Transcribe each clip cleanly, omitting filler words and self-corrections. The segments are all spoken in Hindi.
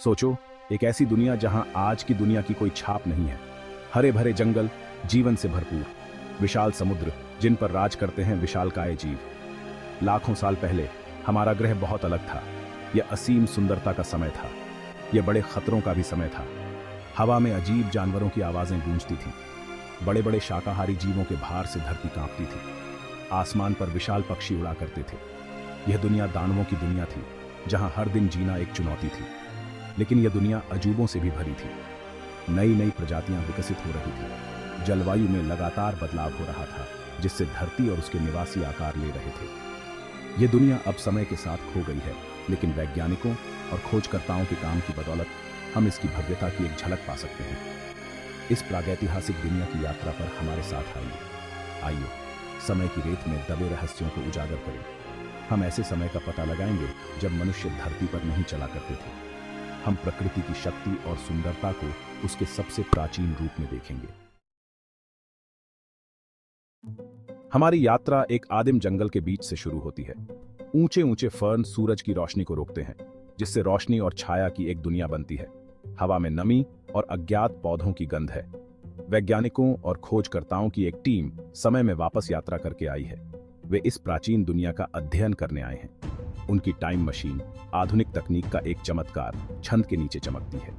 सोचो, एक ऐसी दुनिया जहां आज की दुनिया की कोई छाप नहीं है। हरे भरे जंगल, जीवन से भरपूर, विशाल समुद्र जिन पर राज करते हैं विशालकाय जीव। लाखों साल पहले हमारा ग्रह बहुत अलग था। यह असीम सुंदरता का समय था। यह बड़े खतरों का भी समय था। हवा में अजीब जानवरों की आवाजें गूंजती थीं। बड़े बड़े शाकाहारी जीवों के भार से धरती कांपती थी। आसमान पर विशाल पक्षी उड़ा करते थे। यह दुनिया दानवों की दुनिया थी, जहां हर दिन जीना एक चुनौती थी। लेकिन यह दुनिया अजूबों से भी भरी थी। नई नई प्रजातियां विकसित हो रही थी। जलवायु में लगातार बदलाव हो रहा था, जिससे धरती और उसके निवासी आकार ले रहे थे। यह दुनिया अब समय के साथ खो गई है, लेकिन वैज्ञानिकों और खोजकर्ताओं के काम की बदौलत हम इसकी भव्यता की एक झलक पा सकते हैं। इस प्रागैतिहासिक दुनिया की यात्रा पर हमारे साथ आइए समय की रेत में दबे रहस्यों को उजागर करें। हम ऐसे समय का पता लगाएंगे जब मनुष्य धरती पर नहीं चला करते थे। हम प्रकृति की शक्ति और सुंदरता को उसके सबसे प्राचीन रूप में देखेंगे। हमारी यात्रा एक आदिम जंगल के बीच से शुरू होती है। ऊंचे ऊंचे फर्न सूरज की रोशनी को रोकते हैं, जिससे रोशनी और छाया की एक दुनिया बनती है। हवा में नमी और अज्ञात पौधों की गंध है। वैज्ञानिकों और खोजकर्ताओं की एक टीम समय में वापस यात्रा करके आई है। वे इस प्राचीन दुनिया का अध्ययन करने आए हैं। उनकी टाइम मशीन आधुनिक तकनीक का एक चमत्कार छंद के नीचे चमकती है।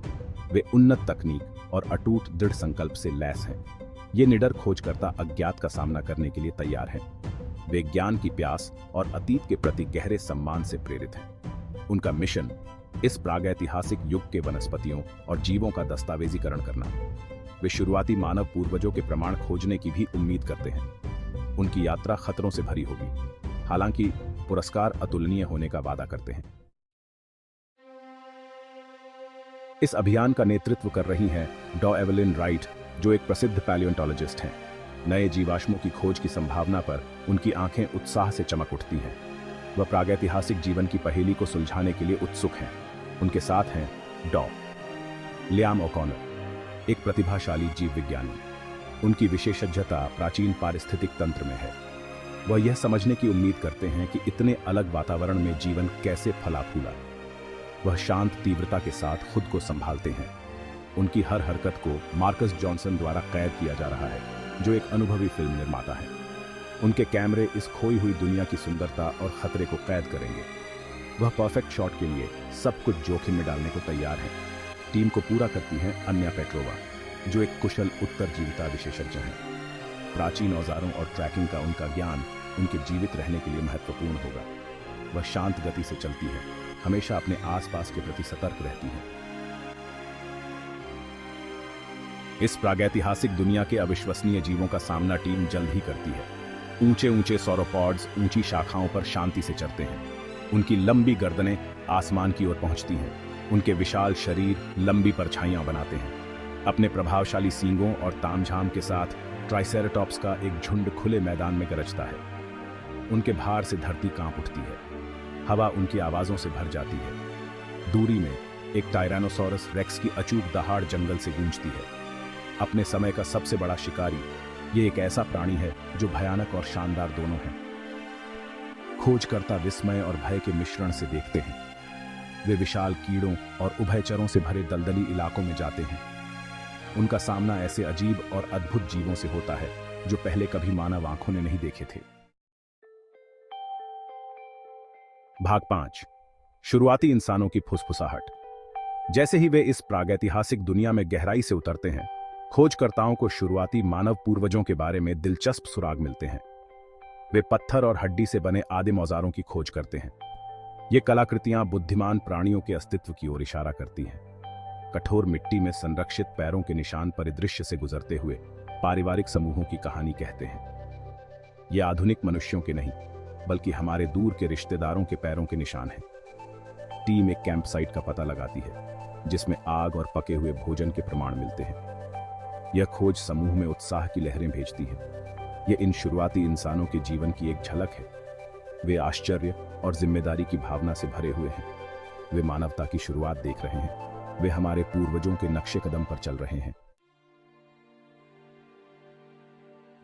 वे उन्नत तकनीक और अटूट दृढ़ संकल्प से लैस हैं। ये निडर खोजकर्ता अज्ञात का सामना करने के लिए तैयार हैं। वे ज्ञान की प्यास और अतीत के प्रति गहरे सम्मान से प्रेरित हैं। उनका मिशन इस प्रागैतिहासिक युग के वनस्पतियों और जीवों का दस्तावेजीकरण करना। वे शुरुआती मानव पूर्वजों के प्रमाण खोजने की भी उम्मीद करते हैं। उनकी यात्रा खतरों से भरी होगी, हालांकि पुरस्कार अतुलनीय होने का वादा करते हैं। इस अभियान का नेतृत्व कर रही हैं डॉ एवेलिन राइट, जो एक प्रसिद्ध पैलियोंटोलॉजिस्ट हैं। नए जीवाश्मों की खोज की संभावना पर उनकी आंखें उत्साह से चमक उठती हैं। वह प्रागैतिहासिक जीवन की पहेली को सुलझाने के लिए उत्सुक हैं। उनके साथ हैं डॉ लियाम ओकॉनर, एक प्रतिभाशाली जीव विज्ञानी। उनकी विशेषज्ञता प्राचीन पारिस्थितिक तंत्र में है। वह यह समझने की उम्मीद करते हैं कि इतने अलग वातावरण में जीवन कैसे फला फूला। वह शांत तीव्रता के साथ खुद को संभालते हैं। उनकी हर हरकत को मार्कस जॉनसन द्वारा कैद किया जा रहा है, जो एक अनुभवी फिल्म निर्माता है। उनके कैमरे इस खोई हुई दुनिया की सुंदरता और खतरे को कैद करेंगे। वह परफेक्ट शॉट के लिए सब कुछ जोखिम में डालने को तैयार हैं। टीम को पूरा करती हैं अन्या पेट्रोवा, जो एक कुशल उत्तरजीविता विशेषज्ञ हैं। प्राचीन औजारों और ट्रैकिंग का उनका ज्ञान उनके जीवित रहने के लिए महत्वपूर्ण होगा। वह शांत गति से चलती है, हमेशा अपने आसपास के प्रति सतर्क रहती हैं। इस प्रागैतिहासिक दुनिया के अविश्वसनीय जीवों का सामना टीम जल्द ही करती है। ऊंचे ऊंचे सौरोपॉड्स ऊंची शाखाओं पर शांति से चढ़ते हैं। उनकी लंबी गर्दनें आसमान की ओर पहुंचती हैं। उनके विशाल शरीर लंबी परछाइयां बनाते हैं। अपने प्रभावशाली सींगों और तामझाम के साथ ट्राइसेराटॉप्स का एक झुंड खुले मैदान में गरजता है। उनके भार से धरती कांप उठती है। हवा उनकी आवाजों से भर जाती है। दूरी में एक टायरानोसॉरस रेक्स की अचूक दहाड़ जंगल से गूंजती है। अपने समय का सबसे बड़ा शिकारी, ये एक ऐसा प्राणी है जो भयानक और शानदार दोनों है। खोजकर्ता विस्मय और भय के मिश्रण से देखते हैं। वे विशाल कीड़ों और उभयचरों से भरे दलदली इलाकों में जाते हैं। उनका सामना ऐसे अजीब और अद्भुत जीवों से होता है जो पहले कभी मानव आंखों ने नहीं देखे थे। भाग 5, शुरुआती इंसानों की फुसफुसाहट। जैसे ही वे इस प्रागैतिहासिक दुनिया में गहराई से उतरते हैं, खोजकर्ताओं को शुरुआती मानव पूर्वजों के बारे में दिलचस्प सुराग मिलते हैं। वे पत्थर और हड्डी से बने आदिम औजारों की खोज करते हैं। ये कलाकृतियां बुद्धिमान प्राणियों के अस्तित्व की ओर इशारा करती हैं। कठोर मिट्टी में संरक्षित पैरों के निशान परिदृश्य से गुजरते हुए पारिवारिक समूहों की कहानी कहते हैं। ये आधुनिक मनुष्यों के नहीं, बल्कि हमारे दूर के रिश्तेदारों के पैरों के निशान हैं। टीम एक कैंप साइट का पता लगाती है, जिसमें आग और पके हुए भोजन के प्रमाण मिलते हैं। यह खोज समूह में उत्साह की लहरें भेजती है। यह इन शुरुआती इंसानों के जीवन की एक झलक है। वे आश्चर्य और जिम्मेदारी की भावना से भरे हुए हैं। वे मानवता की शुरुआत देख रहे हैं। वे हमारे पूर्वजों के नक्शे कदम पर चल रहे हैं।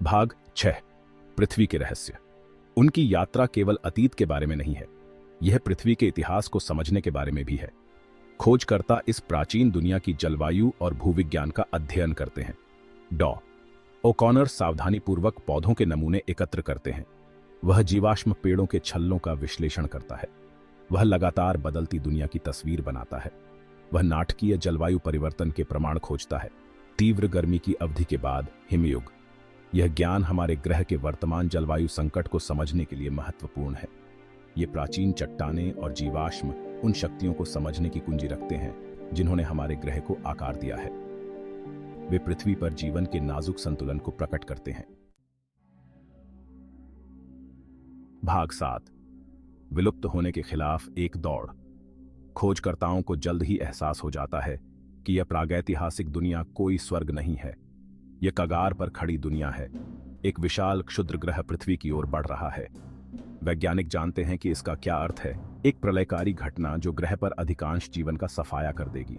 भाग 6, पृथ्वी के रहस्य। उनकी यात्रा केवल अतीत के बारे में नहीं है, यह पृथ्वी के इतिहास को समझने के बारे में भी है। खोजकर्ता इस प्राचीन दुनिया की जलवायु और भूविज्ञान का अध्ययन करते हैं। डॉ ओकॉनर सावधानीपूर्वक पौधों के नमूने एकत्र करते हैं। वह जीवाश्म पेड़ों के छल्लों का विश्लेषण करता है। वह लगातार बदलती दुनिया की तस्वीर बनाता है। वह नाटकीय जलवायु परिवर्तन के प्रमाण खोजता है। तीव्र गर्मी की अवधि के बाद हिमयुग। यह ज्ञान हमारे ग्रह के वर्तमान जलवायु संकट को समझने के लिए महत्वपूर्ण है। ये प्राचीन चट्टानें और जीवाश्म उन शक्तियों को समझने की कुंजी रखते हैं जिन्होंने हमारे ग्रह को आकार दिया है। वे पृथ्वी पर जीवन के नाजुक संतुलन को प्रकट करते हैं। भाग 7। विलुप्त होने के खिलाफ एक दौड़। खोजकर्ताओं को जल्द ही एहसास हो जाता है कि यह प्रागैतिहासिक दुनिया कोई स्वर्ग नहीं है। यह कगार पर खड़ी दुनिया है। एक विशाल क्षुद्र ग्रह पृथ्वी की ओर बढ़ रहा है। वैज्ञानिक जानते हैं कि इसका क्या अर्थ है। एक प्रलयकारी घटना जो ग्रह पर अधिकांश जीवन का सफाया कर देगी।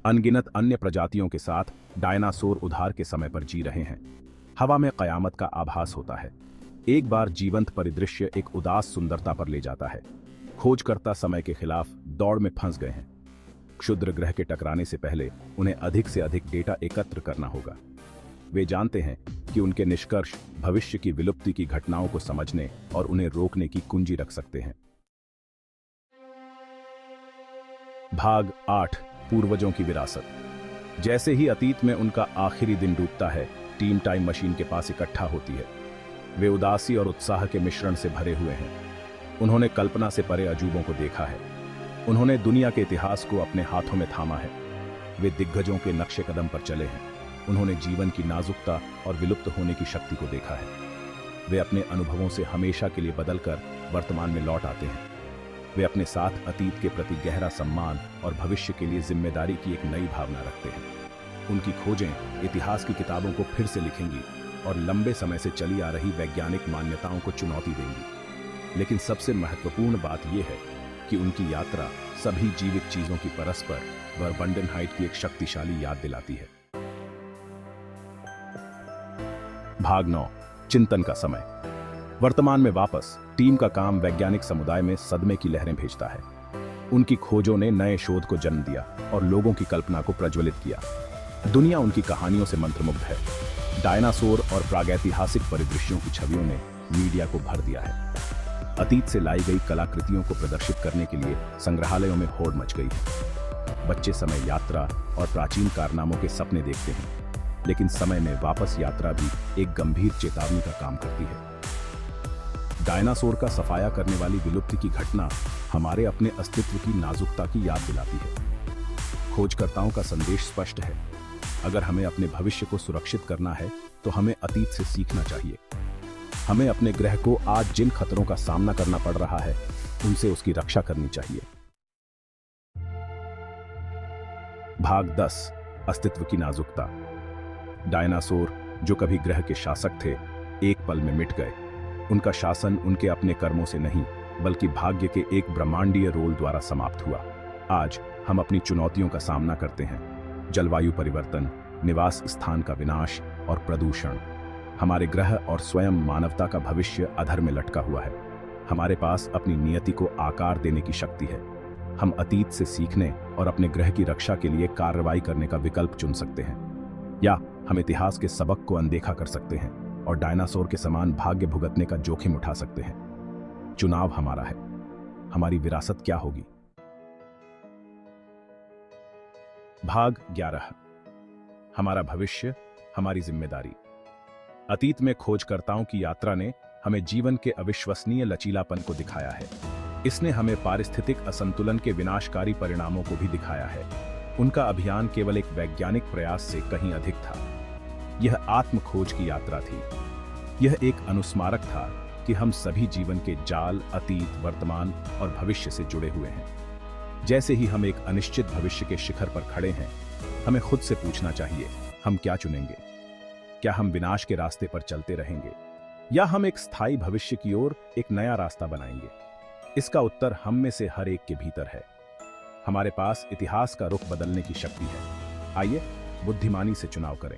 अनगिनत अन्य प्रजातियों के साथ डायनासोर उधार के समय पर जी रहे हैं। हवा में कयामत का आभास होता है। एक बार जीवंत परिदृश्य एक उदास सुंदरता पर ले जाता है। खोजकर्ता समय के खिलाफ दौड़ में फंस गए हैं। क्षुद्र ग्रह के टकराने से पहले उन्हें अधिक से अधिक डेटा एकत्र करना होगा। वे जानते हैं कि उनके निष्कर्ष भविष्य की विलुप्ति की घटनाओं को समझने और उन्हें रोकने की कुंजी रख सकते हैं। भाग 8। पूर्वजों की विरासत। जैसे ही अतीत में उनका आखिरी दिन डूबता है, टीम टाइम मशीन के पास इकट्ठा होती है। वे उदासी और उत्साह के मिश्रण से भरे हुए हैं। उन्होंने कल्पना से परे अजूबों को देखा है। उन्होंने दुनिया के इतिहास को अपने हाथों में थामा है। वे दिग्गजों के नक्शे कदम पर चले हैं। उन्होंने जीवन की नाजुकता और विलुप्त होने की शक्ति को देखा है। वे अपने अनुभवों से हमेशा के लिए बदलकर वर्तमान में लौट आते हैं। वे अपने साथ अतीत के प्रति गहरा सम्मान और भविष्य के लिए जिम्मेदारी की एक नई भावना रखते हैं। उनकी खोजें इतिहास की किताबों को फिर से लिखेंगी और लंबे समय से चली आ रही वैज्ञानिक मान्यताओं को चुनौती देंगी। लेकिन सबसे महत्वपूर्ण बात यह है कि उनकी यात्रा सभी जीवित चीजों की परस्पर वर्बंडनहाइट की एक शक्तिशाली याद दिलाती है। भाग 9। चिंतन का समय। वर्तमान में वापस टीम का काम वैज्ञानिक समुदाय में सदमे की लहरें भेजता है। उनकी खोजों ने नए शोध को जन्म दिया और लोगों की कल्पना को प्रज्वलित किया। दुनिया उनकी कहानियों से मंत्रमुग्ध है। डायनासोर और प्रागैतिहासिक परिदृश्यों की छवियों ने मीडिया को भर दिया है। अतीत से लाई गई कलाकृतियों को प्रदर्शित करने के लिए संग्रहालयों में होड़ मच गई है। बच्चे समय यात्रा और प्राचीन कारनामों के सपने देखते हैं, लेकिन समय में वापस यात्रा भी एक गंभीर चेतावनी का काम करती है। डायनासोर का सफाया करने वाली विलुप्ति की घटना हमारे अपने अस्तित्व की नाजुकता की याद दिलाती है। खोजकर्ताओं का संदेश स्पष्ट है। अगर हमें अपने भविष्य को सुरक्षित करना है तो हमें अतीत से सीखना चाहिए। हमें अपने ग्रह को आज जिन खतरों का सामना करना पड़ रहा है उनसे उसकी रक्षा करनी चाहिए। भाग 10। अस्तित्व की नाजुकता। डायनासोर जो कभी ग्रह के शासक थे, एक पल में मिट गए। उनका शासन उनके अपने कर्मों से नहीं बल्कि भाग्य के एक ब्रह्मांडीय रोल द्वारा समाप्त हुआ। आज हम अपनी चुनौतियों का सामना करते हैं। जलवायु परिवर्तन, निवास स्थान का विनाश और प्रदूषण। हमारे ग्रह और स्वयं मानवता का भविष्य अधर में लटका हुआ है। हमारे पास अपनी नियति को आकार देने की शक्ति है। हम अतीत से सीखने और अपने ग्रह की रक्षा के लिए कार्रवाई करने का विकल्प चुन सकते हैं, या हम इतिहास के सबक को अनदेखा कर सकते हैं और डायनासोर के समान भाग्य भुगतने का जोखिम उठा सकते हैं। चुनाव हमारा है। हमारी विरासत क्या होगी? भाग 11। हमारा भविष्य, हमारी जिम्मेदारी। अतीत में खोजकर्ताओं की यात्रा ने हमें जीवन के अविश्वसनीय लचीलापन को दिखाया है। इसने हमें पारिस्थितिक असंतुलन के विनाशकारी परिणामों को भी दिखाया है। उनका अभियान केवल एक वैज्ञानिक प्रयास से कहीं अधिक था। यह आत्म खोज की यात्रा थी। यह एक अनुस्मारक था कि हम सभी जीवन के जाल, अतीत, वर्तमान और भविष्य से जुड़े हुए हैं। जैसे ही हम एक अनिश्चित भविष्य के शिखर पर खड़े हैं, हमें खुद से पूछना चाहिए, हम क्या चुनेंगे? क्या हम विनाश के रास्ते पर चलते रहेंगे, या हम एक स्थायी भविष्य की ओर एक नया रास्ता बनाएंगे? इसका उत्तर हम में से हर एक के भीतर है। हमारे पास इतिहास का रुख बदलने की शक्ति है। आइए बुद्धिमानी से चुनाव करें।